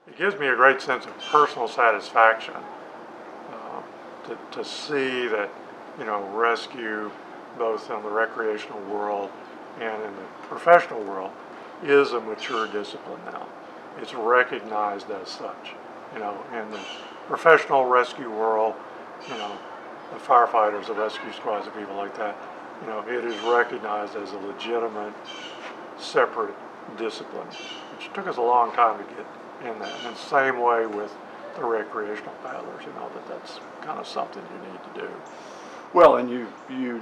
It gives me a great sense of personal satisfaction to see that, rescue, both in the recreational world and in the professional world, is a mature discipline now. It's recognized as such. In the professional rescue world, the firefighters, the rescue squads, and people like that, it is recognized as a legitimate, separate discipline, which took us a long time to get in that. And the same way with the recreational paddlers, that's kind of something you need to do. Well, and you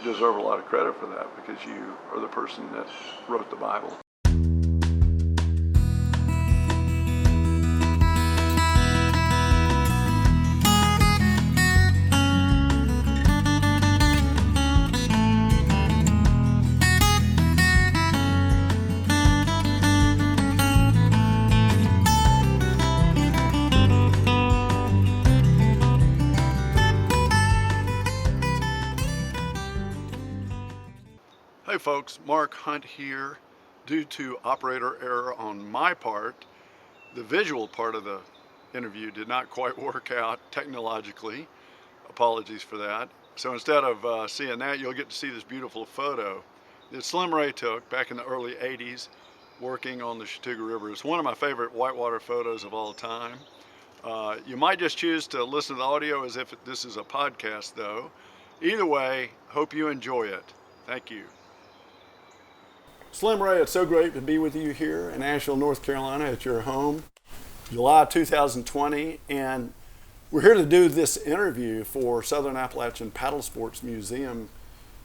deserve a lot of credit for that because you are the person that wrote the Bible. Hey folks, Mark Hunt here. Due to operator error on my part, the visual part of the interview did not quite work out technologically. Apologies for that. So instead of seeing that, you'll get to see this beautiful photo that Slim Ray took back in the early 80s working on the Chattooga River. It's one of my favorite whitewater photos of all time. You might just choose to listen to the audio as if this is a podcast though. Either way, hope you enjoy it. Thank you. Slim Ray, it's so great to be with you here in Asheville, North Carolina at your home, July 2020. And we're here to do this interview for Southern Appalachian Paddlesports Museum.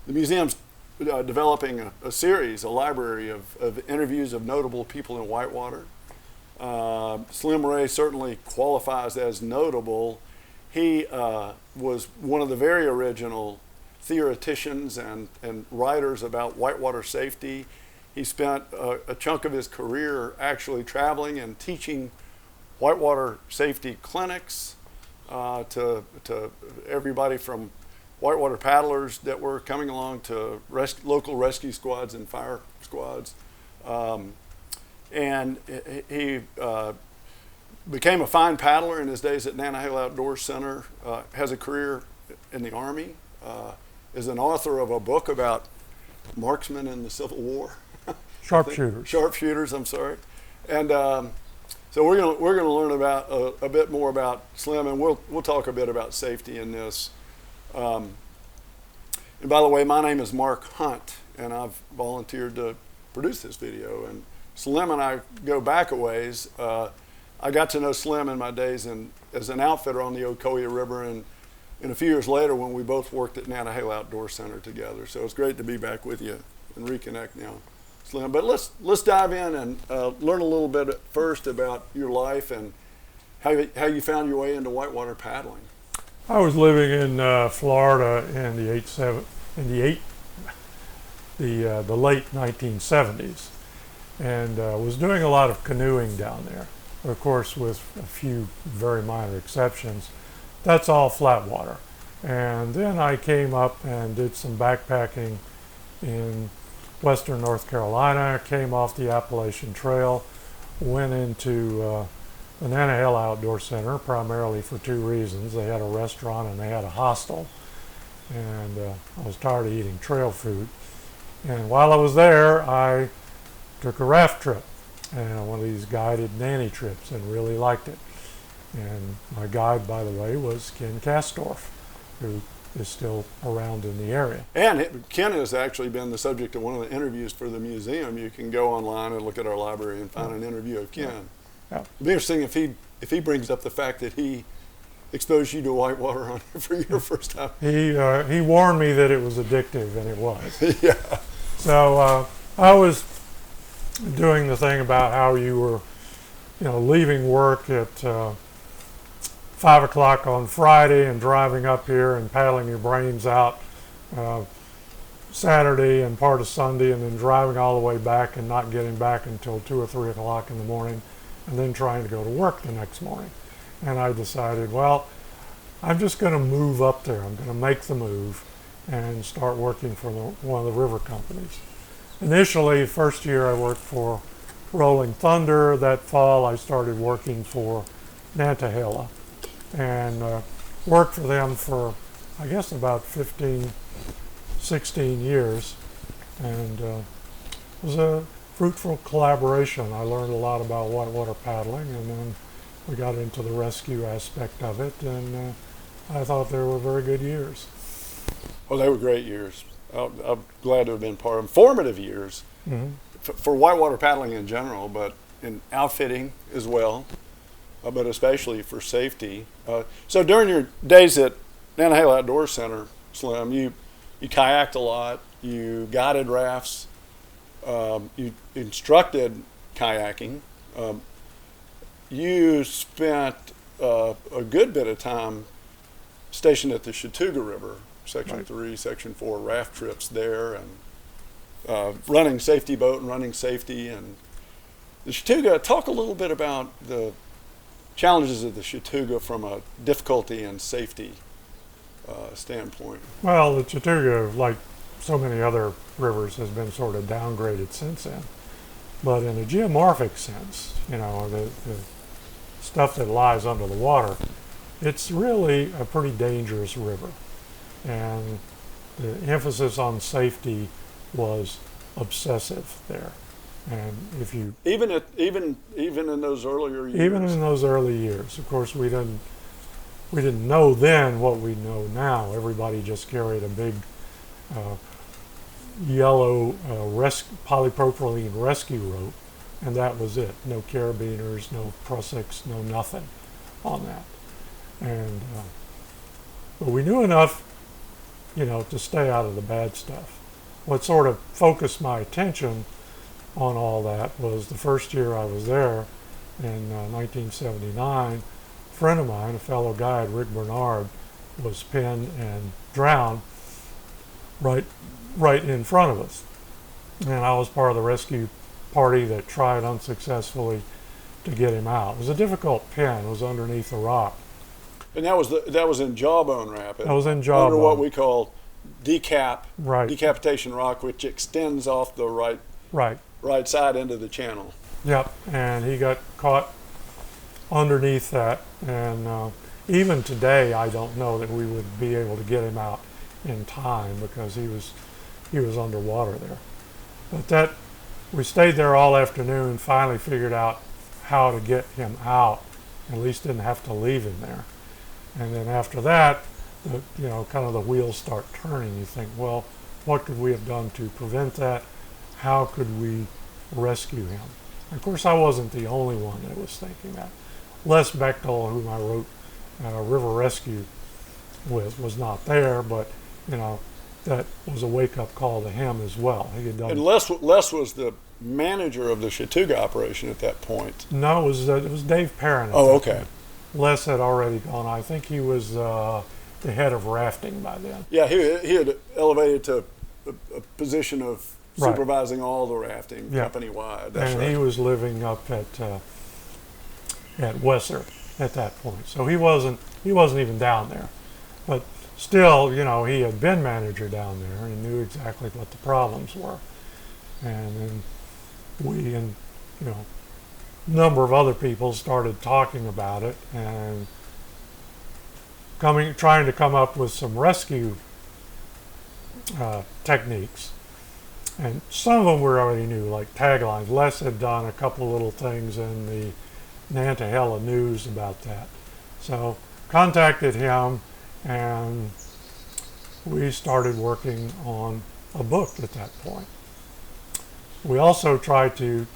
The museum's developing a series, a library of interviews of notable people in Whitewater. Slim Ray certainly qualifies as notable. He was one of the very original theoreticians and writers about whitewater safety. He spent a chunk of his career actually traveling and teaching whitewater safety clinics to everybody from whitewater paddlers that were coming along to local rescue squads and fire squads. And he became a fine paddler in his days at Nantahala Outdoor Center, has a career in the Army, is an author of a book about marksmen in the Civil War. Sharpshooters, I'm sorry. And so we're gonna learn about a bit more about Slim, and we'll talk a bit about safety in this. And by the way, my name is Mark Hunt, and I've volunteered to produce this video. And Slim and I go back a ways. I got to know Slim in my days as an outfitter on the Ocoee River, and a few years later when we both worked at Nantahala Outdoor Center together. So it's great to be back with you and reconnect now, Slim. But let's dive in and learn a little bit first about your life and how you found your way into whitewater paddling. I was living in Florida in the late 1970s, and was doing a lot of canoeing down there. Of course, with a few very minor exceptions, that's all flat water. And then I came up and did some backpacking in western North Carolina, came off the Appalachian Trail, went into the Nantahala Outdoor Center primarily for two reasons. They had a restaurant and they had a hostel, and I was tired of eating trail food. And while I was there, I took a raft trip, and one of these guided nanny trips, and really liked it. And my guide, by the way, was Ken Kastorf, who is still around in the area. And Ken has actually been the subject of one of the interviews for the museum. You can go online and look at our library and find an interview of Ken. Yeah. It'd be interesting if he brings up the fact that he exposed you to whitewater for your first time. He warned me that it was addictive, and it was. Yeah. So I was doing the thing about how you were, leaving work at 5 o'clock on Friday and driving up here and paddling your brains out Saturday and part of Sunday, and then driving all the way back and not getting back until 2 or 3 o'clock in the morning, and then trying to go to work the next morning. And I decided, well, I'm just going to move up there. I'm going to make the move and start working for one of the river companies. Initially, first year I worked for Rolling Thunder. That fall, I started working for Nantahala and worked for them for, I guess, about 15, 16 years. And it was a fruitful collaboration. I learned a lot about whitewater paddling, and then we got into the rescue aspect of it, and I thought they were very good years. Well, they were great years. I'm glad to have been part of them. Formative years for whitewater paddling in general, but in outfitting as well, but especially for safety. So during your days at Nantahala Outdoor Center, Slim, you kayaked a lot, you guided rafts, you instructed kayaking. You spent a good bit of time stationed at the Chattooga River, Section 3, Section 4 raft trips there, and running safety boat and running safety. And the Chattooga, talk a little bit about the challenges of the Chattooga from a difficulty and safety standpoint. Well, the Chattooga, like so many other rivers, has been sort of downgraded since then. But in a geomorphic sense, you know, the stuff that lies under the water, it's really a pretty dangerous river. And the emphasis on safety was obsessive there. And if you even in those earlier years, even in those early years, of course, we didn't know then what we know now. Everybody just carried a big yellow polypropylene rescue rope, and that was it. No carabiners, no prusiks, no nothing on that. And but we knew enough, you know, to stay out of the bad stuff. What sort of focused my attention on all that was the first year I was there in 1979. A friend of mine, a fellow guide, Rick Bernard, was pinned and drowned right in front of us. And I was part of the rescue party that tried unsuccessfully to get him out. It was a difficult pin. It was underneath a rock. And that was in Jawbone Rapid. That was in Jawbone. Under what we call decapitation rock, which extends off the right side into the channel. Yep, and he got caught underneath that. And even today, I don't know that we would be able to get him out in time because he was underwater there. But we stayed there all afternoon, finally figured out how to get him out, at least didn't have to leave him there. And then after that, kind of the wheels start turning. You think, well, what could we have done to prevent that? How could we rescue him? And of course, I wasn't the only one that was thinking that. Les Bechtel, whom I wrote River Rescue with, was not there, but that was a wake-up call to him as well. He had done. And Les was the manager of the Chattooga operation at that point. No, it was Dave Perrin. Oh, okay. Point. Les had already gone. I think he was the head of rafting by then. Yeah, he had elevated to a position of supervising all the rafting company-wide. That's and right. he was living up at Wesser at that point, so he wasn't even down there. But still, he had been manager down there and knew exactly what the problems were. And then we and a number of other people started talking about it and trying to come up with some rescue techniques. And some of them we already knew, like taglines. Les had done a couple little things in the Nantahala News about that. So contacted him, and we started working on a book at that point. We also tried to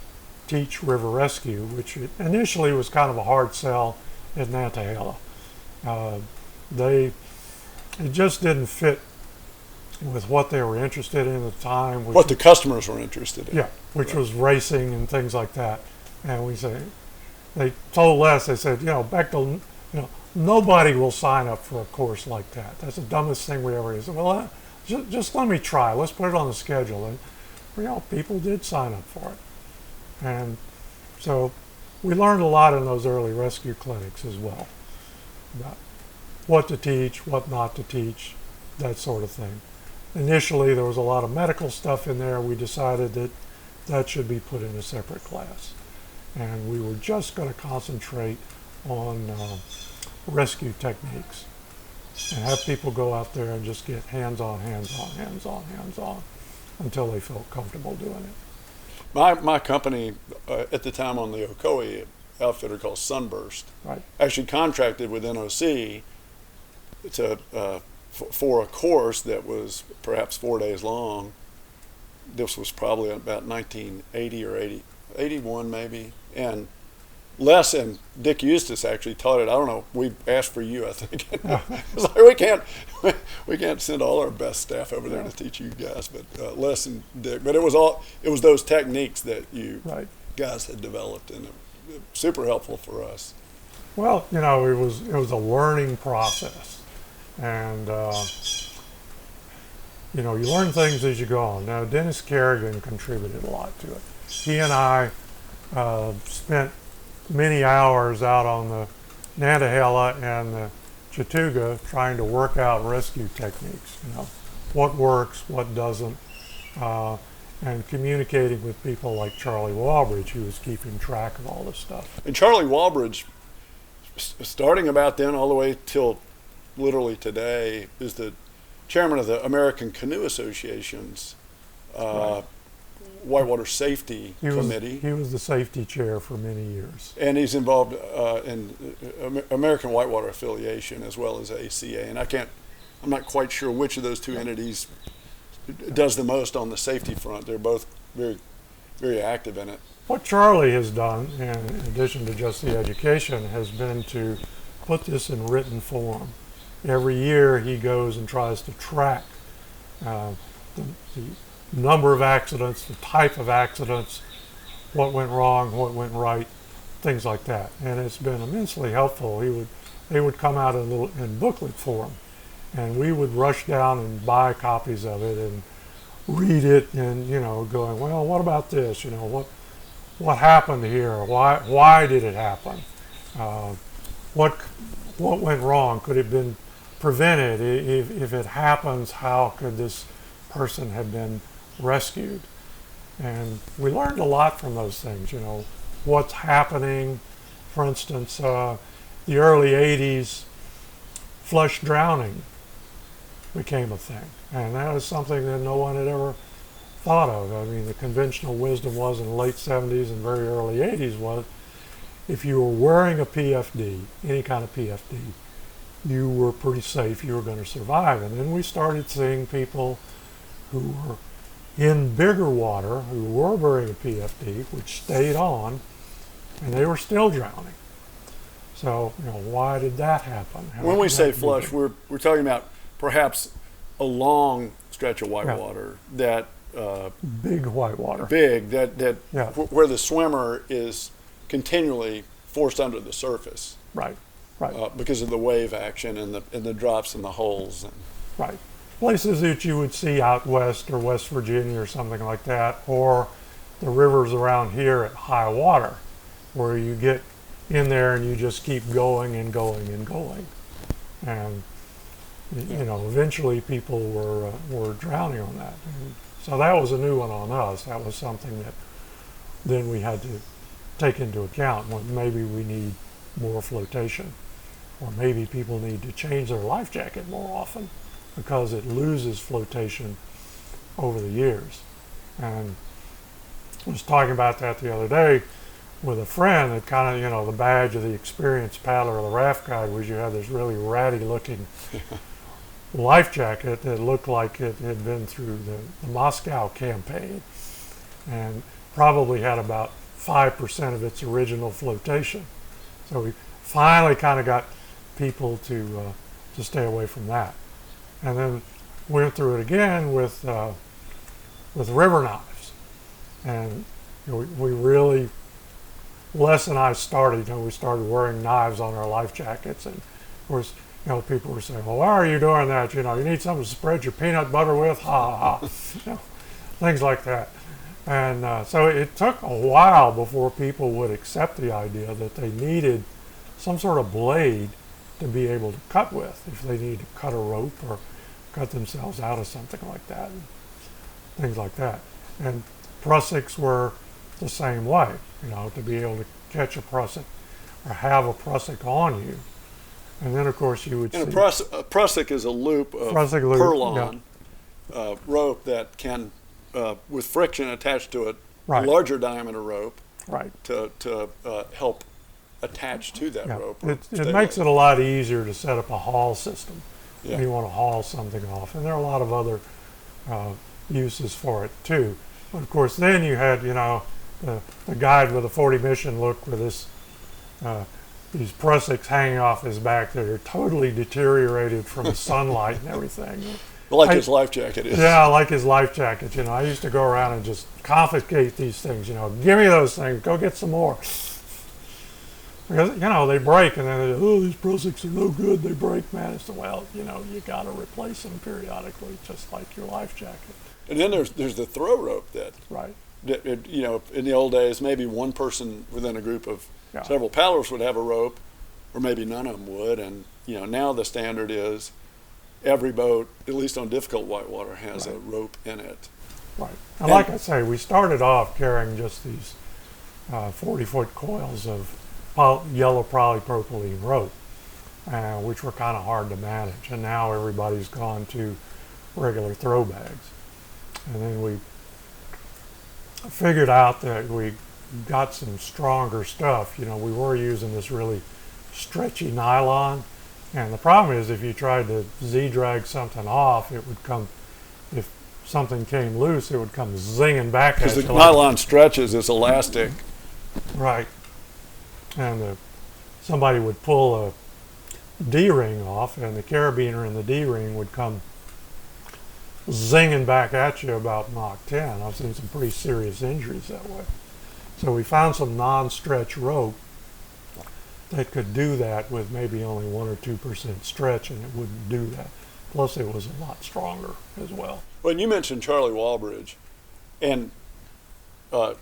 teach river rescue, which initially was kind of a hard sell at Nantahala. It just didn't fit with what they were interested in at the time. What the customers were interested in. Yeah, which was racing and things like that. And they told Les, they said, Bechtel, nobody will sign up for a course like that. That's the dumbest thing we ever did. I said, well, just let me try. Let's put it on the schedule. And, people did sign up for it. And so we learned a lot in those early rescue clinics as well about what to teach, what not to teach, that sort of thing. Initially, there was a lot of medical stuff in there. We decided that that should be put in a separate class. And we were just going to concentrate on rescue techniques and have people go out there and just get hands-on, hands-on, hands-on, hands-on until they felt comfortable doing it. My company at the time on the Ocoee outfitter called Sunburst Right. actually contracted with NOC to for a course that was perhaps 4 days long. This was probably about 1980 or 81 maybe. And Les and Dick Eustace actually taught it. I don't know. We asked for you, I think. It's like we can't send all our best staff over there to teach you guys, but Les and Dick. But it was those techniques that you Right. guys had developed, and super helpful for us. Well, it was a learning process, and you learn things as you go on. Now, Dennis Kerrigan contributed a lot to it. He and I spent many hours out on the Nantahala and the Chattooga trying to work out rescue techniques. What works, what doesn't, and communicating with people like Charlie Walbridge, who was keeping track of all this stuff. And Charlie Walbridge, starting about then all the way till literally today, is the chairman of the American Canoe Association's Whitewater Safety Committee. He was the safety chair for many years. And he's involved in American Whitewater Affiliation as well as ACA. And I'm not quite sure which of those two entities does the most on the safety front. They're both very, very active in it. What Charlie has done, in addition to just the education, has been to put this in written form. Every year he goes and tries to track the number of accidents, the type of accidents, what went wrong, what went right, things like that. And it's been immensely helpful. They would come out in booklet form, and we would rush down and buy copies of it and read it, and going, well, what about this? What happened here? Why did it happen? What went wrong? Could it have been prevented? If it happens, how could this person have been rescued? And we learned a lot from those things. What's happening. For instance, the early 80s, flush drowning became a thing, and that was something that no one had ever thought of. I mean, the conventional wisdom was in the late 70s and very early 80s was if you were wearing a PFD, any kind of PFD, you were pretty safe, you were going to survive. And then we started seeing people who were in bigger water who were wearing a PFD, which stayed on, and they were still drowning. So, why did that happen? When we say flush, we're talking about perhaps a long stretch of whitewater that big whitewater, where the swimmer is continually forced under the surface, right, because of the wave action and the drops and the holes, right. Places that you would see out west or West Virginia or something like that, or the rivers around here at high water, where you get in there and you just keep going and going and going, and eventually people were drowning on that. And so that was a new one on us. That was something that then we had to take into account. When maybe we need more flotation, or maybe people need to change their life jacket more often because it loses flotation over the years. And I was talking about that the other day with a friend. That kind of, the badge of the experienced paddler or the raft guide was you had this really ratty looking life jacket that looked like it had been through the Moscow campaign and probably had about 5% of its original flotation. So we finally kind of got people to stay away from that. And then went through it again with river knives. And we really, Les and I started, we started wearing knives on our life jackets. And of course, people were saying, well, why are you doing that? You need something to spread your peanut butter with, ha ha ha. Things like that. And so it took a while before people would accept the idea that they needed some sort of blade to be able to cut with, if they need to cut a rope or cut themselves out of something like that, and things like that. And prussics were the same way, to be able to catch a prussic or have a prussic on you. And then, of course, you would see... And a prussic is a loop of purlon rope that can, with friction attached to it, a larger diameter rope to help attach to that rope. It makes it a lot easier to set up a haul system when you want to haul something off. And there are a lot of other uses for it, too. But, of course, then you had, the guide with a 40 mission look with this... these prussics hanging off his back that are totally deteriorated from the sunlight and everything. Like his life jacket is. Yeah, like his life jacket. I used to go around and just confiscate these things. Give me those things. Go get some more. Because, they break and then, these prussics are no good. They break, man. It's well, you got to replace them periodically, just like your life jacket. And then there's the throw rope that, in the old days, maybe one person within a group of several paddlers would have a rope, or maybe none of them would. And now the standard is every boat, at least on difficult whitewater, has a rope in it. Right. And like I say, we started off carrying just these 40-foot coils of yellow polypropylene rope, which were kind of hard to manage. And now everybody's gone to regular throw bags. And then we figured out that we got some stronger stuff. We were using this really stretchy nylon, and the problem is if you tried to Z-drag something off, it would come, if something came loose, it would come zinging back at you. Because the nylon stretches, it's elastic. Right. And somebody would pull a D-ring off, and the carabiner in the D-ring would come zinging back at you about Mach 10. I've seen some pretty serious injuries that way. So we found some non-stretch rope that could do that with maybe only 1 or 2% stretch, and it wouldn't do that. Plus, it was a lot stronger as well. Well, and you mentioned Charlie Walbridge, and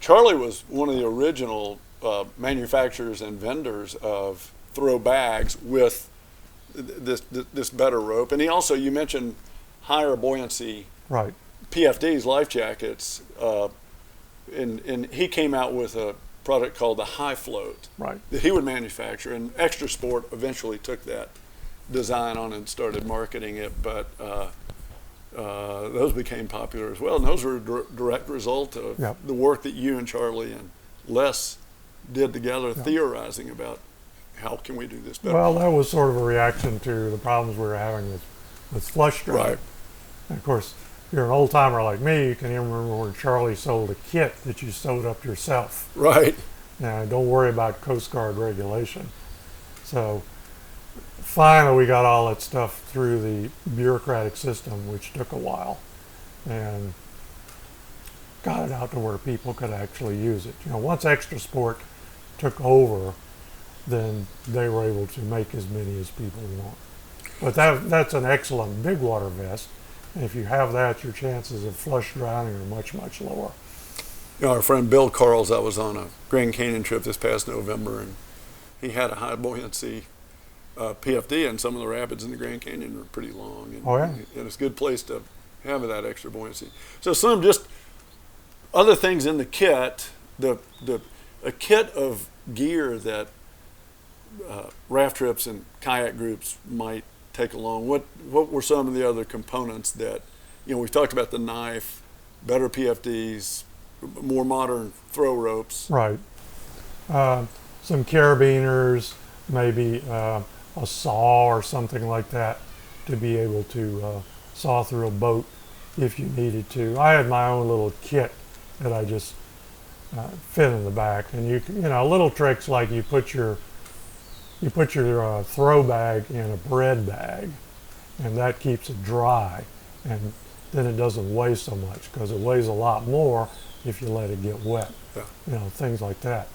Charlie was one of the original manufacturers and vendors of throw bags with this better rope. And he also, you mentioned higher buoyancy PFDs, life jackets, and he came out with a product called the High Float that he would manufacture, and Extra Sport eventually took that design on and started marketing it, but those became popular as well, and those were a direct result of the work that you and Charlie and Les did together, theorizing about how can we do this better. Well, that was sort of a reaction to the problems we were having with flush drive. And of course, if you're an old timer like me, you can even remember when Charlie sold a kit that you sewed up yourself. Right. Now, don't worry about Coast Guard regulation. So finally we got all that stuff through the bureaucratic system, which took a while, and got it out to where people could actually use it. Once Extra Sport took over, then they were able to make as many as people want. But that's an excellent big water vest. And if you have that, your chances of flush drowning are much, much lower. Our friend Bill Carls, I was on a Grand Canyon trip this past November, and he had a high buoyancy PFD, and some of the rapids in the Grand Canyon are pretty long. And, and it's a good place to have that extra buoyancy. So some just other things in the kit, a kit of gear that raft trips and kayak groups might take along. What were some of the other components that, we've talked about the knife, better PFDs, more modern throw ropes. Right. Some carabiners, maybe a saw or something like that to be able to saw through a boat if you needed to. I had my own little kit that I just fit in the back, and little tricks like you put your throw bag in a bread bag, and that keeps it dry, and then it doesn't weigh so much, because it weighs a lot more if you let it get wet. Things like that,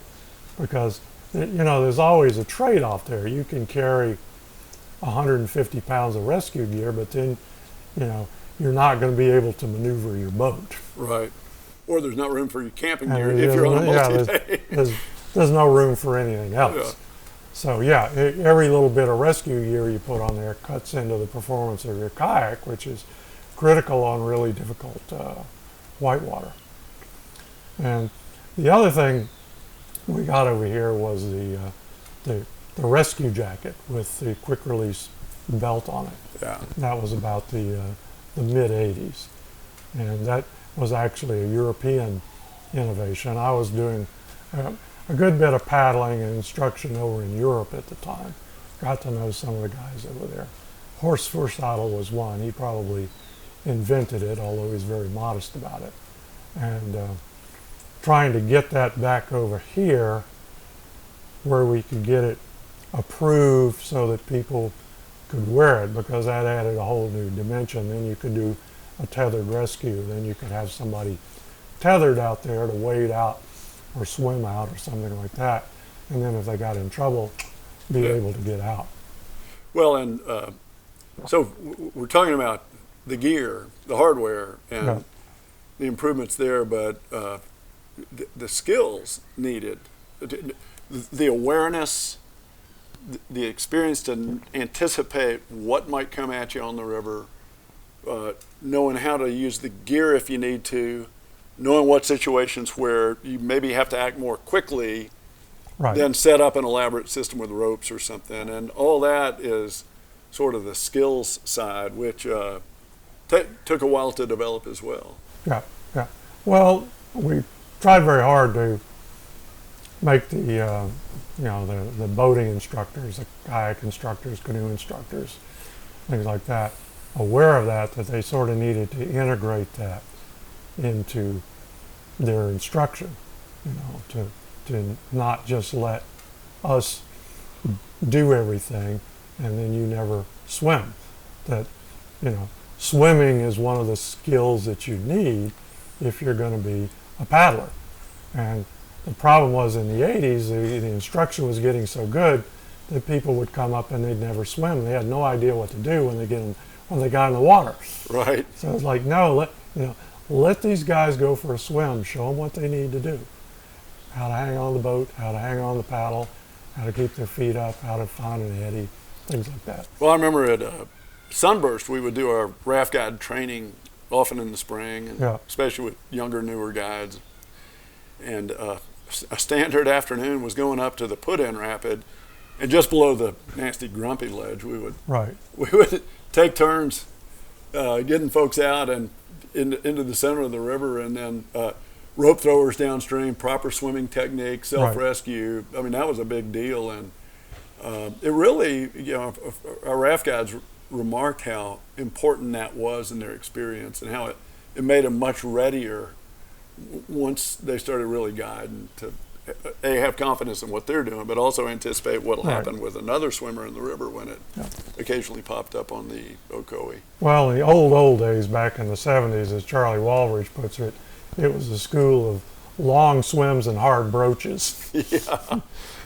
because there's always a trade-off there. You can carry 150 pounds of rescue gear, but then you're not going to be able to maneuver your boat. Right. Or there's not room for your camping gear if you're on a multi-day. There's no room for anything else. So every little bit of rescue gear you put on there cuts into the performance of your kayak, which is critical on really difficult whitewater. And the other thing we got over here was the rescue jacket with the quick release belt on it. Yeah. That was about the mid 80s, and that was actually a European innovation. I was doing a good bit of paddling and instruction over in Europe at the time. Got to know some of the guys over there. Horst Forstadel was one. He probably invented it, although he's very modest about it. And trying to get that back over here where we could get it approved so that people could wear it, because that added a whole new dimension. Then you could do a tethered rescue. Then you could have somebody tethered out there to wade out or swim out or something like that. And then if they got in trouble, be able to get out. Well, and so we're talking about the gear, the hardware, and the improvements there, but the skills needed, the awareness, the experience to anticipate what might come at you on the river, knowing how to use the gear if you need to, knowing what situations where you maybe have to act more quickly, then set up an elaborate system with ropes or something. And all that is sort of the skills side, which took a while to develop as well. Yeah. Well, we tried very hard to make the boating instructors, the kayak instructors, canoe instructors, things like that, aware of that they sort of needed to integrate that into their instruction, to not just let us do everything and then you never swim. That, swimming is one of the skills that you need if you're going to be a paddler. And the problem was in the 80s, the instruction was getting so good that people would come up and they'd never swim. They had no idea what to do when they got in the water. Right. So it's like, no, let these guys go for a swim. Show them what they need to do. How to hang on the boat, how to hang on the paddle, how to keep their feet up, how to find an eddy, things like that. Well, I remember at Sunburst, we would do our raft guide training often in the spring, and especially with younger, newer guides. And a standard afternoon was going up to the put-in rapid, and just below the nasty grumpy ledge, we would take turns getting folks out and into the center of the river, and then rope throwers downstream, proper swimming technique, self-rescue. I mean, that was a big deal, and it really, our raft guides remarked how important that was in their experience, and how it made them much readier once they started really guiding to have confidence in what they're doing, but also anticipate what will happen with another swimmer in the river when it occasionally popped up on the Ocoee. Well, in the old days, back in the 70s, as Charlie Walridge puts it, it was a school of long swims and hard broaches. Yeah.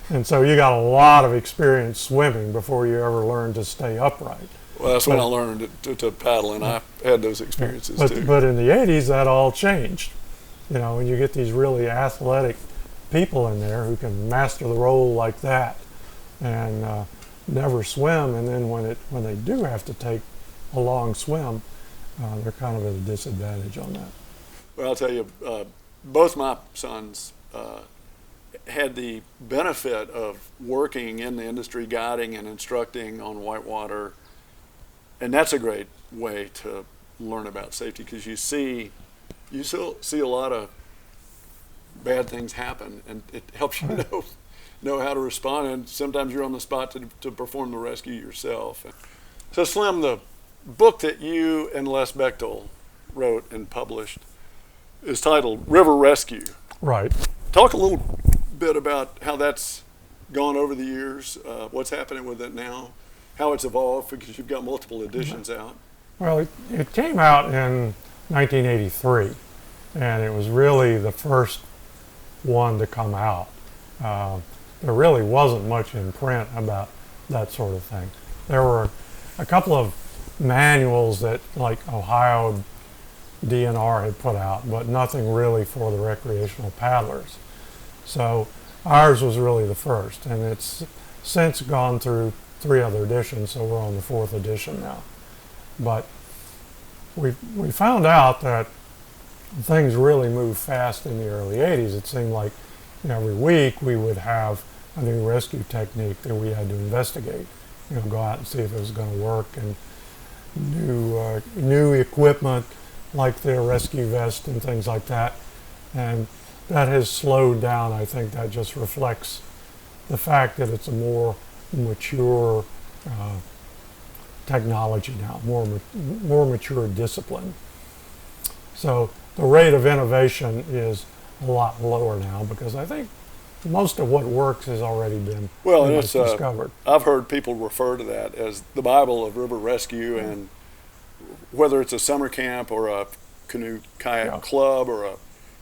And so you got a lot of experience swimming before you ever learned to stay upright. Well, that's when I learned to paddle, and I had those experiences too. But in the 80s, that all changed. When you get these really athletic people in there who can master the role like that and never swim, and then when they do have to take a long swim, they're kind of at a disadvantage on that. Well, I'll tell you, both my sons had the benefit of working in the industry, guiding and instructing on Whitewater, and that's a great way to learn about safety, because you still see a lot of bad things happen, and it helps you know how to respond, and sometimes you're on the spot to perform the rescue yourself. So Slim, the book that you and Les Bechtel wrote and published is titled River Rescue. Right. Talk a little bit about how that's gone over the years, what's happening with it now, how it's evolved, because you've got multiple editions out. Well, it came out in 1983, and it was really the first one to come out. There really wasn't much in print about that sort of thing. There were a couple of manuals that, like, Ohio DNR had put out, but nothing really for the recreational paddlers. So ours was really the first, and it's since gone through 3 other editions, so we're on the 4th edition now. But we found out that things really moved fast in the early 80s. It seemed like every week we would have a new rescue technique that we had to investigate. Go out and see if it was going to work, and new equipment like the rescue vest and things like that. And that has slowed down. I think that just reflects the fact that it's a more mature technology now, more mature discipline. So the rate of innovation is a lot lower now because I think most of what works has already been discovered. I've heard people refer to that as the Bible of river rescue, and whether it's a summer camp or a canoe kayak club or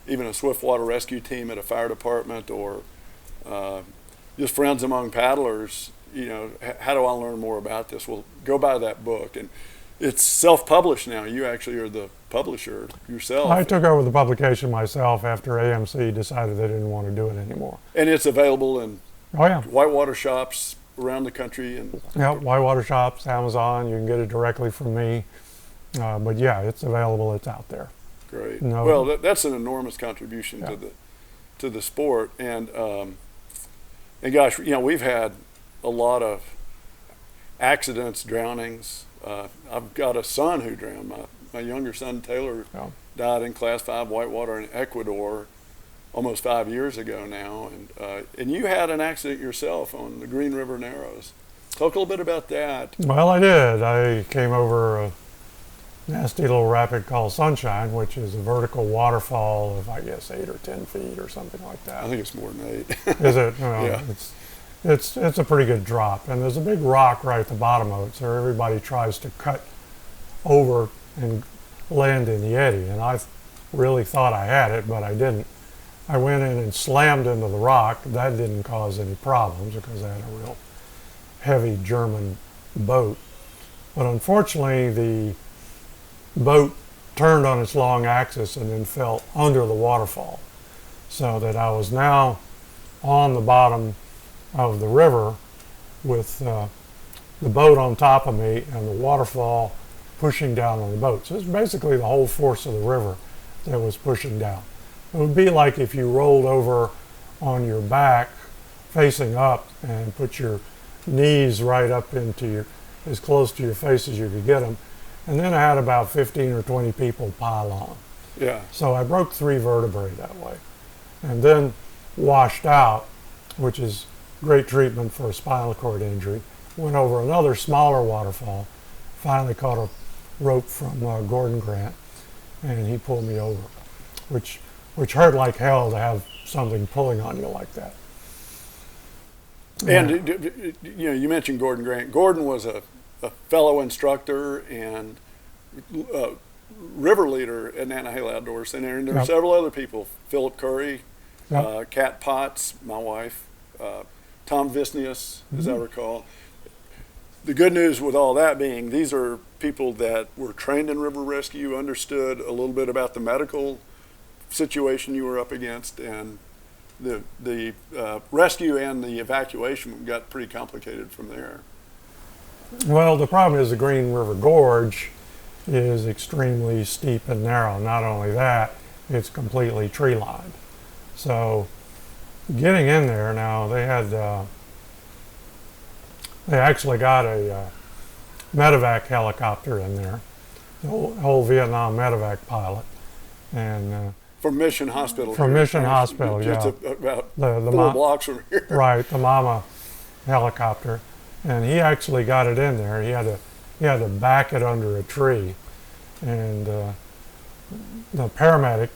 even a swiftwater rescue team at a fire department or just friends among paddlers, how do I learn more about this? Well, go buy that book. And it's self-published now. You actually are the publisher yourself. I took over the publication myself after AMC decided they didn't want to do it anymore. And it's available in Whitewater shops around the country. Whitewater shops, Amazon. You can get it directly from me. But yeah, it's available. It's out there. Great. Well, that's an enormous contribution to the sport. And gosh, we've had a lot of accidents, drownings. I've got a son who drowned. My younger son, Taylor, died in Class 5 Whitewater in Ecuador almost 5 years ago now. And you had an accident yourself on the Green River Narrows. Talk a little bit about that. Well, I did. I came over a nasty little rapid called Sunshine, which is a vertical waterfall of, I guess, 8 or 10 feet or something like that. I think it's more than 8. Is it? Yeah. It's a pretty good drop, and there's a big rock right at the bottom of it, so everybody tries to cut over and land in the eddy, and I really thought I had it, but I didn't. I went in and slammed into the rock. That didn't cause any problems because I had a real heavy German boat, but unfortunately the boat turned on its long axis and then fell under the waterfall, so that I was now on the bottom of the river with the boat on top of me and the waterfall pushing down on the boat. So it's basically the whole force of the river that was pushing down. It would be like if you rolled over on your back facing up and put your knees right up into as close to your face as you could get them. And then I had about 15 or 20 people pile on. Yeah. So I broke 3 vertebrae that way. And then washed out, which is great treatment for a spinal cord injury. Went over another smaller waterfall, finally caught a rope from Gordon Grant, and he pulled me over, which hurt like hell to have something pulling on you like that. And you mentioned Gordon Grant. Gordon was a fellow instructor and river leader at Nantahala Outdoors Center, and there were several other people: Philip Curry, Kat Potts, my wife, Tom Visnius, as I recall. The good news with all that being, these are people that were trained in river rescue, understood a little bit about the medical situation you were up against, and the rescue and the evacuation got pretty complicated from there. Well, the problem is the Green River Gorge is extremely steep and narrow. Not only that, it's completely tree lined. So getting in there now, they actually got a medevac helicopter in there, the whole Vietnam medevac pilot, and from Mission Hospital. From Mission Hospital, just yeah. About 4 blocks from here. Right, the Mama helicopter, and he actually got it in there. He had to back it under a tree, and the paramedic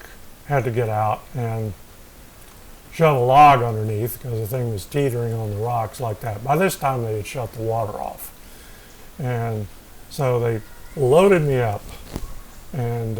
had to get out and shove a log underneath because the thing was teetering on the rocks like that. By this time, they had shut the water off, and so they loaded me up, and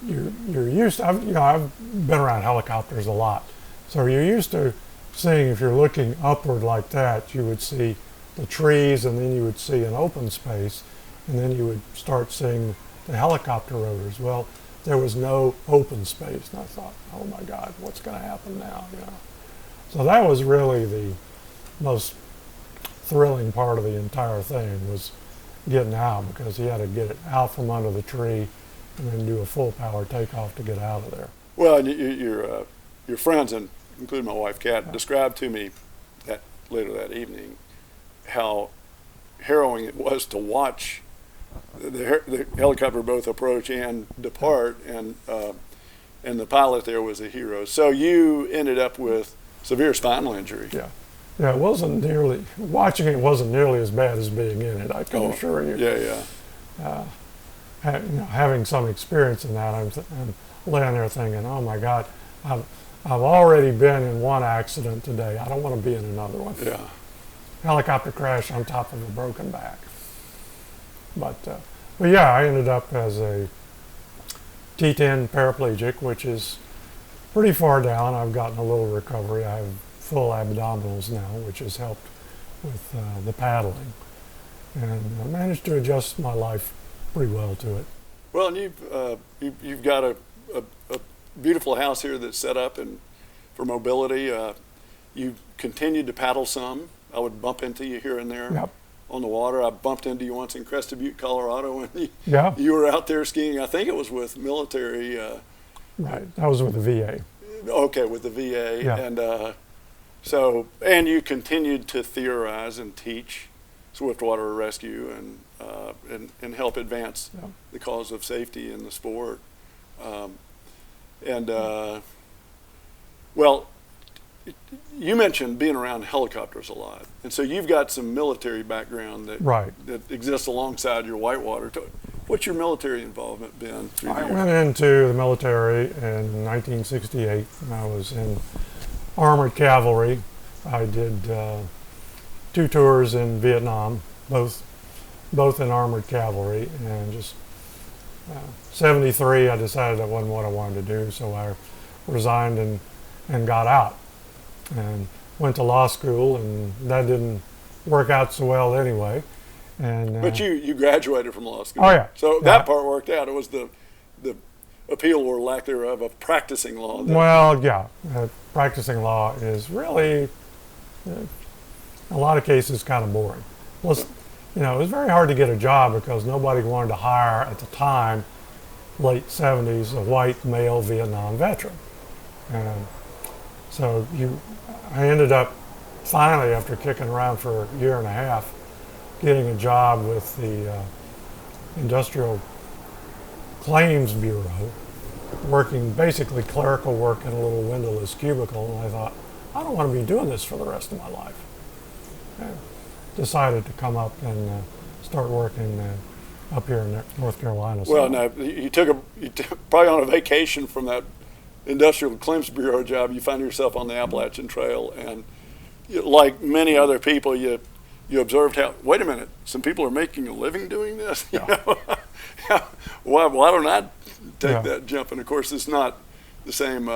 you're used to, I've been around helicopters a lot, so you're used to seeing, if you're looking upward like that, you would see the trees, and then you would see an open space, and then you would start seeing the helicopter rotors. Well, there was no open space, and I thought, oh my God, what's going to happen now? So that was really the most thrilling part of the entire thing, was getting out, because he had to get it out from under the tree and then do a full power takeoff to get out of there. Well, and your friends, and including my wife, Kat, described to me that later that evening how harrowing it was to watch the helicopter both approach and depart, and the pilot there was a hero. So you ended up with severe spinal injury. Yeah. Yeah, it wasn't nearly, watching it wasn't nearly as bad as being in it, I can assure you. Yeah, yeah. Having some experience in that, I'm laying there thinking, oh my God, I've already been in one accident today. I don't want to be in another one. Yeah. Helicopter crash on top of a broken back. But yeah, I ended up as a T10 paraplegic, which is pretty far down. I've gotten a little recovery. I have full abdominals now, which has helped with the paddling. And I managed to adjust my life pretty well to it. Well, and you've got a beautiful house here that's set up and for mobility. You continued to paddle some. I would bump into you here and there. Yep. On the water. I bumped into you once in Crested Butte, Colorado, when Yeah. you were out there skiing. I think it was with military. Right, that was with the VA. Okay, with the VA. Yeah. And and you continued to theorize and teach swiftwater rescue and help advance the cause of safety in the sport. Well, you mentioned being around helicopters a lot, and so you've got some military background that exists alongside your Whitewater. What's your military involvement been through the I years? went into the military in 1968. I was in armored cavalry. I did 2 tours in Vietnam, both in armored cavalry, and just 73 I decided that wasn't what I wanted to do, so I resigned and got out and went to law school, and that didn't work out so well anyway. And but you graduated from law school. Oh yeah. So that part worked out. It was the appeal or lack thereof of practicing law. Well, yeah, practicing law is really, in a lot of cases, kind of boring. Plus, it was very hard to get a job because nobody wanted to hire at the time, late 70s, a white male Vietnam veteran. And so I ended up finally, after kicking around for a year and a half, getting a job with the Industrial Claims Bureau, working basically clerical work in a little windowless cubicle. And I thought, I don't want to be doing this for the rest of my life. And decided to come up and start working up here in North Carolina. Well, now you took probably on a vacation from that Industrial Claims Bureau job. You find yourself on the Appalachian Trail, and like many other people, you observed how, wait a minute, some people are making a living doing this. Yeah. Why don't I take that jump? And of course, it's not the same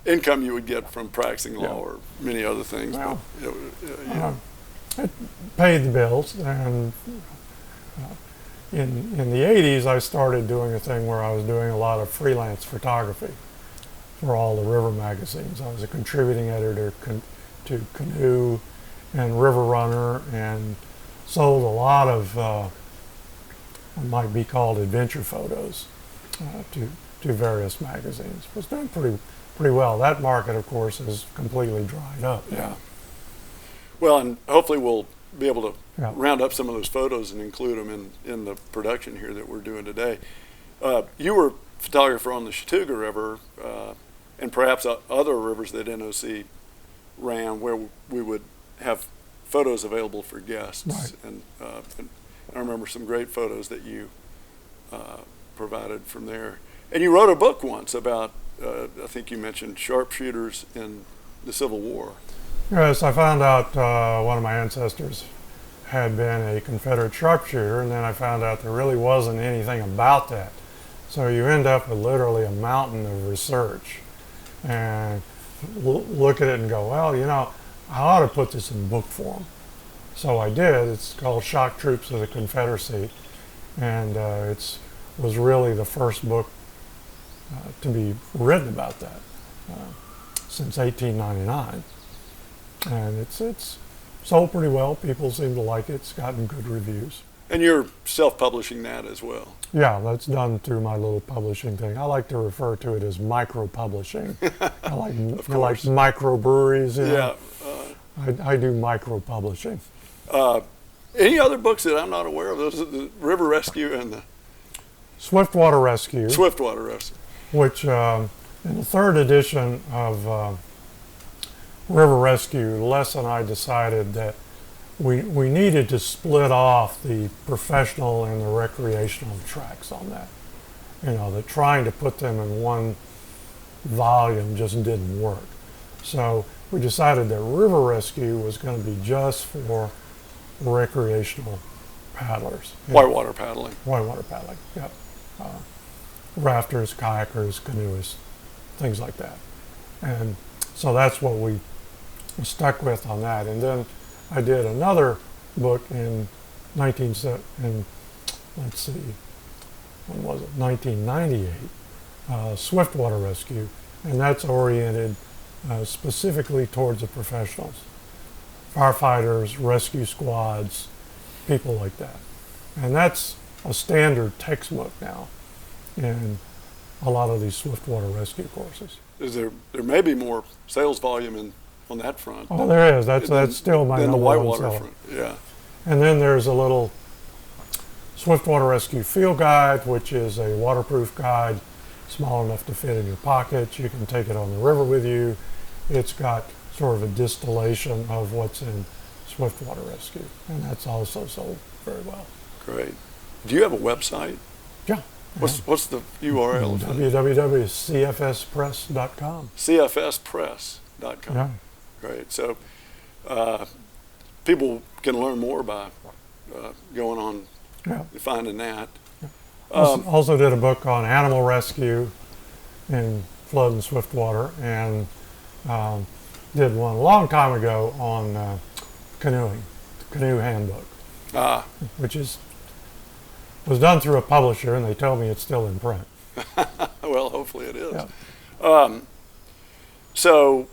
income you would get from practicing law or many other things. Well, but it paid the bills, and in the 80s, I started doing a thing where I was doing a lot of freelance photography for all the river magazines. I was a contributing editor to Canoe and River Runner, and sold a lot of what might be called adventure photos to various magazines. Was doing pretty well. That market, of course, is completely dried up. Yeah. Well, and hopefully we'll be able to round up some of those photos and include them in the production here that we're doing today. You were photographer on the Chattooga River and perhaps other rivers that NOC ran, where we would have photos available for guests. Right. And I remember some great photos that you provided from there. And you wrote a book once about, I think you mentioned sharpshooters in the Civil War. Yes, I found out one of my ancestors had been a Confederate sharpshooter, and then I found out there really wasn't anything about that. So you end up with literally a mountain of research, and look at it and go, well, I ought to put this in book form. So I did. It's called Shock Troops of the Confederacy, and it was really the first book to be written about that since 1899. And it's sold pretty well. People seem to like it. It's gotten good reviews. And you're self-publishing that as well. Yeah, that's done through my little publishing thing. I like to refer to it as micro-publishing. I like micro-breweries. You know? Yeah. I do micro-publishing. Any other books that I'm not aware of? Those are the River Rescue and the Swiftwater Rescue. Swiftwater Rescue. Which in the third edition of River Rescue, Les and I decided that we needed to split off the professional and the recreational tracks on that. You know, that trying to put them in one volume just didn't work. So we decided that River Rescue was going to be just for recreational paddlers. Whitewater paddling. Whitewater paddling, yep. Rafters, kayakers, canoeists, things like that. And so that's what we stuck with on that. And then I did another book in let's see, when was it? 1998, Swiftwater Rescue, and that's oriented specifically towards the professionals, firefighters, rescue squads, people like that. And that's a standard textbook now in a lot of these Swiftwater Rescue courses. There may be more sales volume on that front. Oh, there is. That's still my than the number one Whitewater seller. front. Yeah. And then there's a little Swiftwater Rescue Field Guide, which is a waterproof guide, small enough to fit in your pocket. You can take it on the river with you. It's got sort of a distillation of what's in Swiftwater Rescue, and that's also sold very well. Great. Do you have a website? Yeah. What's the URL? www.cfspress.com. cfspress.com. Yeah. Great. So people can learn more by going on and finding that. Also did a book on animal rescue in flood and swiftwater, and did one a long time ago on canoeing, the canoe handbook, which was done through a publisher, and they told me it's still in print. Well, hopefully it is. Yeah. So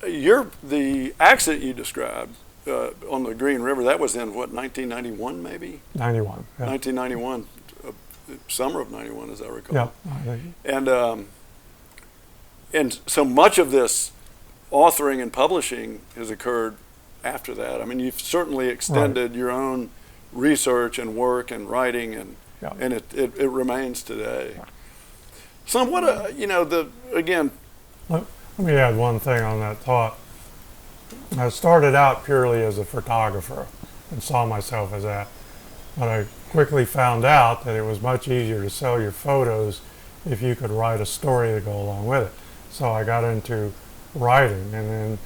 the accident you described on the Green River, that was in what, 1991 maybe? 91. Yeah. 1991, summer of 91 as I recall. Yeah. And so much of this authoring and publishing has occurred after that. I mean, you've certainly extended your own research and work and writing, and it remains today. So what again. Let me add one thing on that thought. I started out purely as a photographer and saw myself as that, but I quickly found out that it was much easier to sell your photos if you could write a story to go along with it. So I got into writing, and then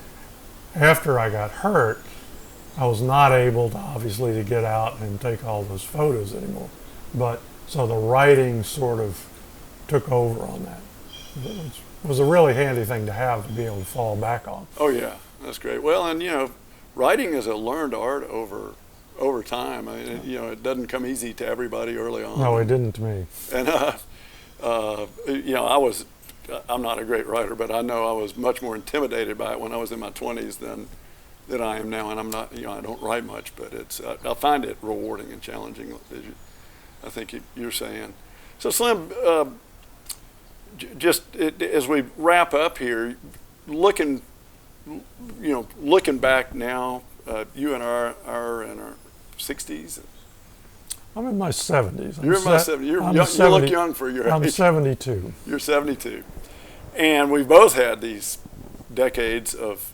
after I got hurt, I was not able to obviously to get out and take all those photos anymore. But so the writing sort of took over on that. It was a really handy thing to have to be able to fall back on. Oh yeah, that's great. Well, and writing is a learned art over time. I mean, it doesn't come easy to everybody early on. No, it didn't to me. And I'm not a great writer, but I know I was much more intimidated by it when I was in my 20s than I am now. And I'm not, I don't write much, but I find it rewarding and challenging, as I think you're saying. So Slim, as we wrap up here, looking back now, you and I are in our 60s. I'm in my 70s. You're in my 70s. You look young for your age. I'm 72. You're 72. And we've both had these decades of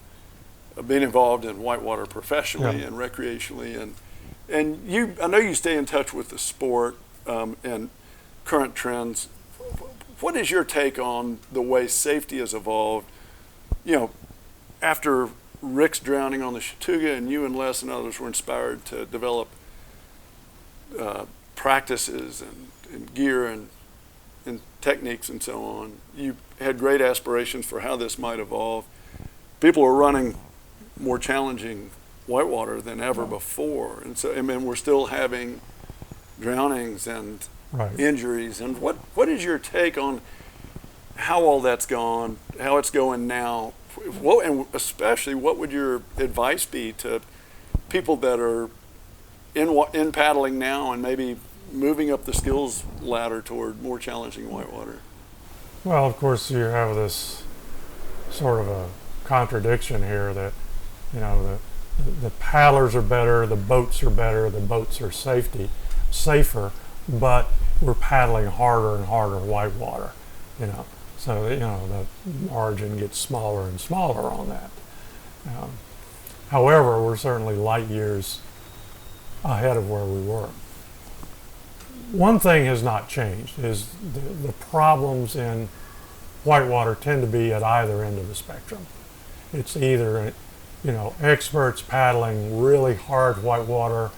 being involved in whitewater professionally and recreationally. And I know you stay in touch with the sport and current trends. What is your take on the way safety has evolved? After Rick's drowning on the Chattooga, and you and Les and others were inspired to develop practices and gear and techniques and so on. You had great aspirations for how this might evolve. People are running more challenging whitewater than ever before, and so we're still having drownings and injuries. And what is your take on how all that's gone, how it's going now? And especially, what would your advice be to people that are in paddling now and maybe moving up the skills ladder toward more challenging whitewater? Well, of course, you have this sort of a contradiction here that, you know, the paddlers are better, the boats are safer, but we're paddling harder and harder whitewater, you know. So, you know, the margin gets smaller and smaller on that. However, we're certainly light years ahead of where we were. One thing has not changed is the problems in whitewater tend to be at either end of the spectrum. It's either, you know, experts paddling really hard whitewater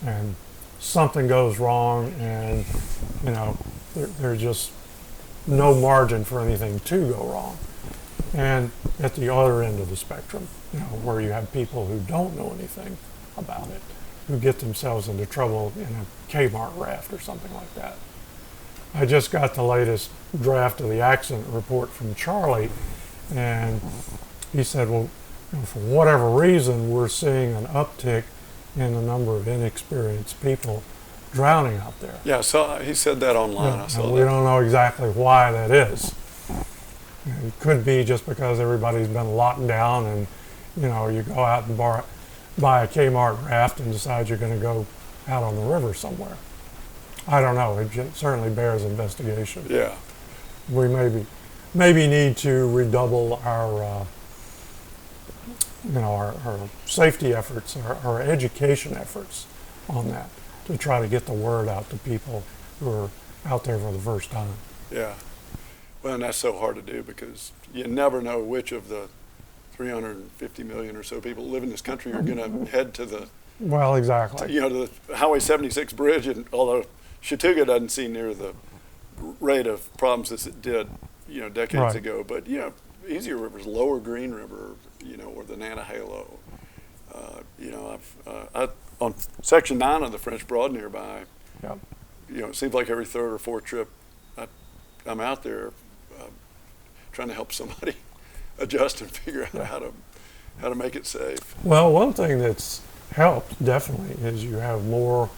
and something goes wrong and, you know, there's just no margin for anything to go wrong. And at the other end of the spectrum, you know, where you have people who don't know anything about it, who get themselves into trouble in a Kmart raft or something like that. I just got the latest draft of the accident report from Charlie, and he said, well, you know, for whatever reason, we're seeing an uptick in the number of inexperienced people drowning out there. Yeah, so he said that online. Yeah, I saw and that. we don't know exactly why that is. It could be just because everybody's been locked down and, you know, you go out and buy a Kmart raft and decide you're going to go out on the river somewhere. I don't know. It certainly bears investigation. Yeah. We maybe need to redouble our our safety efforts, our education efforts on that, to try to get the word out to people who are out there for the first time. Yeah. Well, and that's so hard to do because you never know which of the 350 million or so people who live in this country are going to head to the, well, exactly. you know, to the Highway 76 bridge, and although Chattooga doesn't seem near the rate of problems as it did, you know, decades ago, but, you know, easier rivers, Lower Green River, you know, or the Nantahala. You know, on Section 9 of the French Broad nearby, Yep. you know, it seems like every third or fourth trip I'm out there trying to help somebody adjust and figure out how to make it safe. Well, one thing that's helped definitely is you have more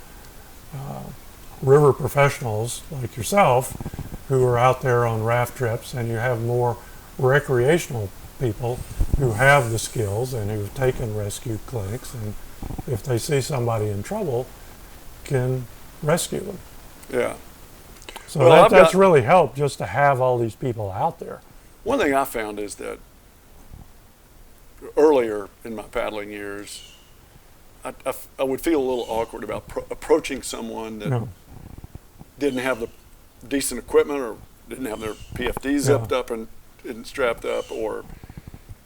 river professionals like yourself who are out there on raft trips, and you have more recreational people who have the skills and who've taken rescue clinics, and if they see somebody in trouble, can rescue them. Yeah. So Well, that's really helped, just to have all these people out there. One thing I found is that earlier in my paddling years, I would feel a little awkward about approaching someone that didn't have the decent equipment, or didn't have their PFD zipped up and strapped up, or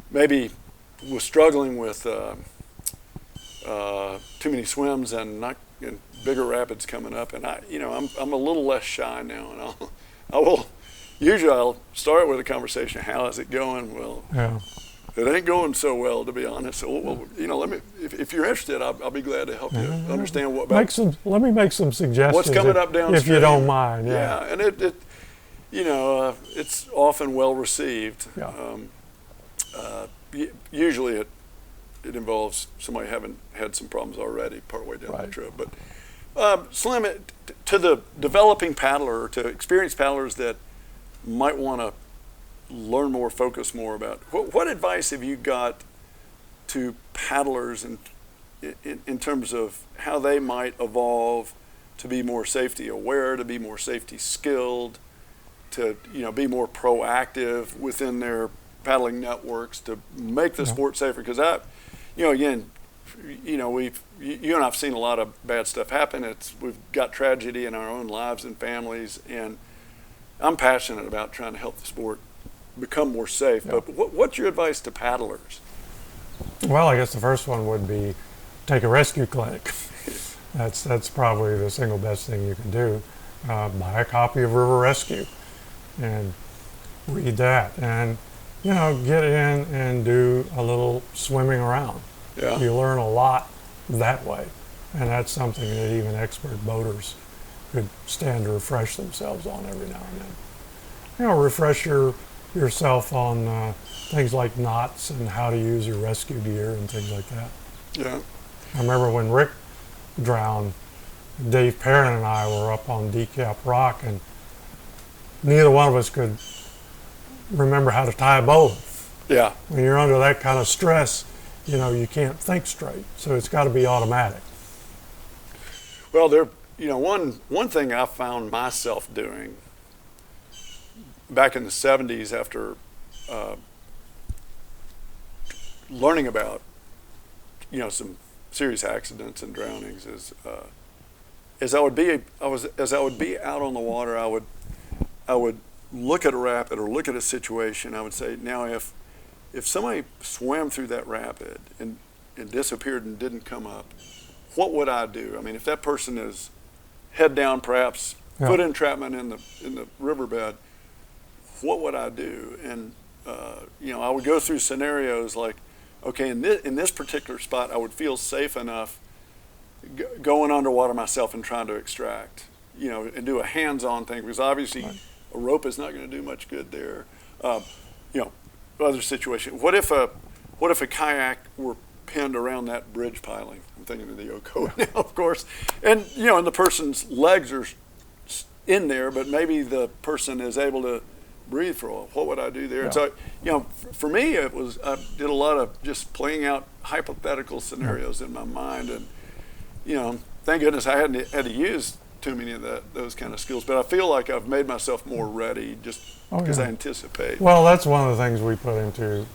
maybe was struggling with too many swims and bigger rapids coming up. And I'm a little less shy now, and I'll start with a conversation. How is it going? Well, it ain't going so well, to be honest. So, well, you know, if you're interested, I'll be glad to help you understand what. Let me make some suggestions. What's coming up downstream, if you don't mind? Yeah, and it it's often well received. Yeah. Usually, it involves somebody having had some problems already partway down the trip. But Slim, to the developing paddler, or to experienced paddlers that might want to learn more, focus more about, what advice have you got to paddlers in terms of how they might evolve to be more safety aware, to be more safety skilled, to be more proactive within their paddling networks to make the sport safer? Because you and I've seen a lot of bad stuff happen. We've got tragedy in our own lives and families, and I'm passionate about trying to help the sport become more safe. But what's your advice to paddlers? Well, I guess the first one would be take a rescue clinic. That's probably the single best thing you can do. Buy a copy of River Rescue and read that, and get in and do a little swimming around. Yeah. You learn a lot that way, and that's something that even expert boaters could stand to refresh themselves on every now and then. Refresh yourself on things like knots and how to use your rescue gear and things like that. Yeah. I remember when Rick drowned. Dave Perrin and I were up on Decap Rock, and neither one of us could remember how to tie a bowline. Yeah. When you're under that kind of stress, you can't think straight. So it's got to be automatic. Well, one thing I found myself doing back in the 70s after learning about, some serious accidents and drownings is as I would be out on the water, I would look at a rapid or look at a situation. I would say, now if somebody swam through that rapid and disappeared and didn't come up, what would I do? I mean, if that person is head down, perhaps foot entrapment in the riverbed, what would I do? And I would go through scenarios like, okay, in this particular spot, I would feel safe enough going underwater myself and trying to extract, and do a hands-on thing, because obviously a rope is not going to do much good there. Other situation. What if a kayak were pinned around that bridge piling? I'm thinking of the Yoko now, of course, and and the person's legs are in there, but maybe the person is able to breathe for a while. What would I do there? And so, for me, I did a lot of just playing out hypothetical scenarios in my mind, and thank goodness I hadn't had to use too many of those kind of skills. But I feel like I've made myself more ready just because I anticipate. Well, that's one of the things we put into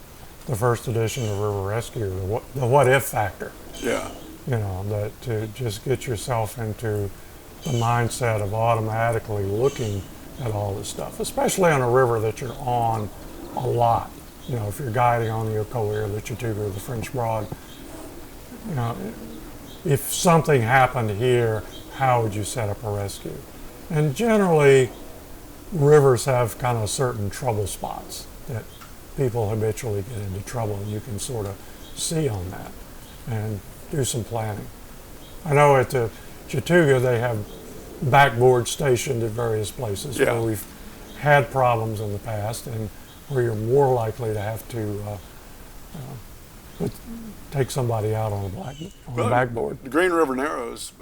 the first edition of River Rescue, the what if factor. Yeah. That to just get yourself into the mindset of automatically looking at all this stuff, especially on a river that you're on a lot. If you're guiding on the Ocoee or the Chattooga or the French Broad, if something happened here, how would you set up a rescue? And generally, rivers have kind of certain trouble spots that people habitually get into trouble, and you can sort of see on that and do some planning. I know at the Chattooga they have backboard stationed at various places where we've had problems in the past, and where you're more likely to have to take somebody out on a backboard. The Green River Narrows,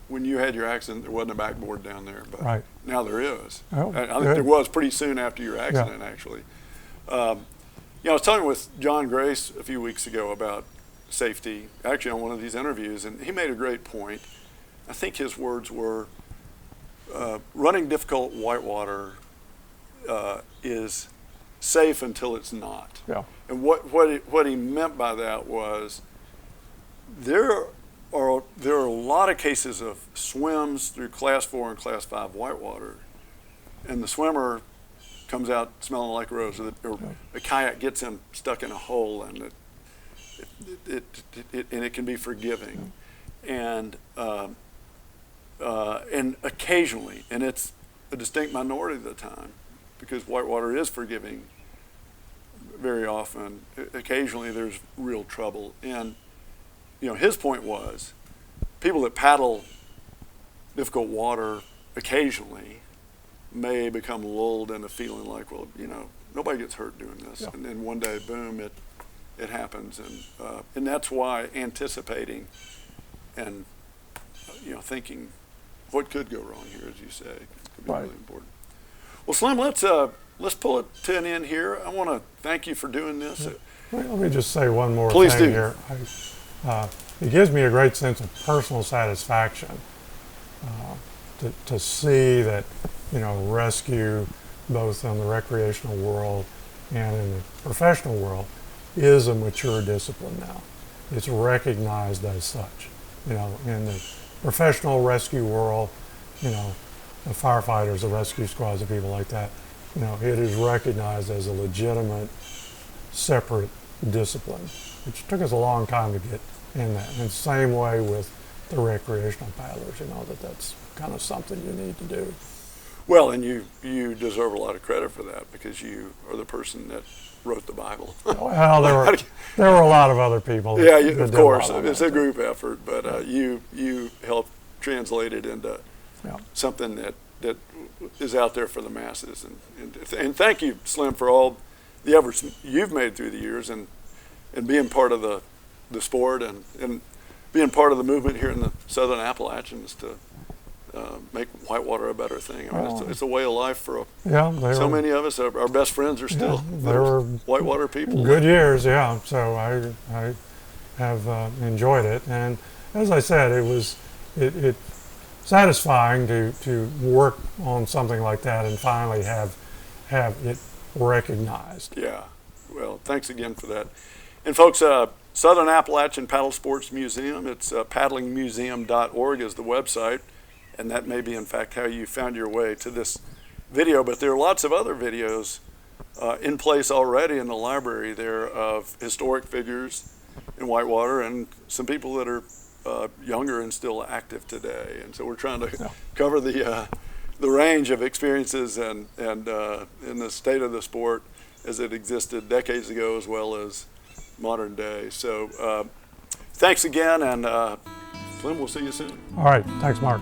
when you had your accident, there wasn't a backboard down there, but now there is. Oh, I think there was pretty soon after your accident, actually. I was talking with John Grace a few weeks ago about safety, actually on one of these interviews, and he made a great point. I think his words were, running difficult whitewater is safe until it's not. Yeah. And what he meant by that was there are a lot of cases of swims through Class 4 and Class 5 whitewater, and the swimmer comes out smelling like a rose, or a kayak gets him stuck in a hole, and it can be forgiving, and occasionally, and it's a distinct minority of the time, because whitewater is forgiving very often. Occasionally there's real trouble. And his point was, people that paddle difficult water occasionally may become lulled into feeling like, well, nobody gets hurt doing this. Yeah. And then one day, boom, it happens. And that's why anticipating and thinking what could go wrong here, as you say, could be really important. Well, Slim, let's pull it to an end here. I want to thank you for doing this. Let me just say one more Please thing do. here. It gives me a great sense of personal satisfaction to see that rescue, both in the recreational world and in the professional world, is a mature discipline now. It's recognized as such. In the professional rescue world, the firefighters, the rescue squads, and people like that, it is recognized as a legitimate, separate discipline, which took us a long time to get in that. And the same way with the recreational paddlers, that's kind of something you need to do. Well, and you deserve a lot of credit for that, because you are the person that wrote the Bible. Well, there were a lot of other people. Yeah, of course, it's a group effort, but you helped translate it into something that is out there for the masses. And thank you, Slim, for all the efforts you've made through the years and being part of the sport. And being part of the movement here in the Southern Appalachians to make Whitewater a better thing. I mean, it's a way of life for so many of us. Our best friends are still they were Whitewater people. Good years, yeah. So I have enjoyed it, and as I said, it satisfying to work on something like that and finally have it recognized. Yeah. Well, thanks again for that. And folks, Southern Appalachian Paddlesports Museum, it's paddlingmuseum.org is the website, and that may be in fact how you found your way to this video, but there are lots of other videos in place already in the library there of historic figures in Whitewater and some people that are younger and still active today. And so we're trying to cover the range of experiences and in the state of the sport as it existed decades ago as well as modern day. So thanks again, and Slim, we'll see you soon. All right, thanks, Mark.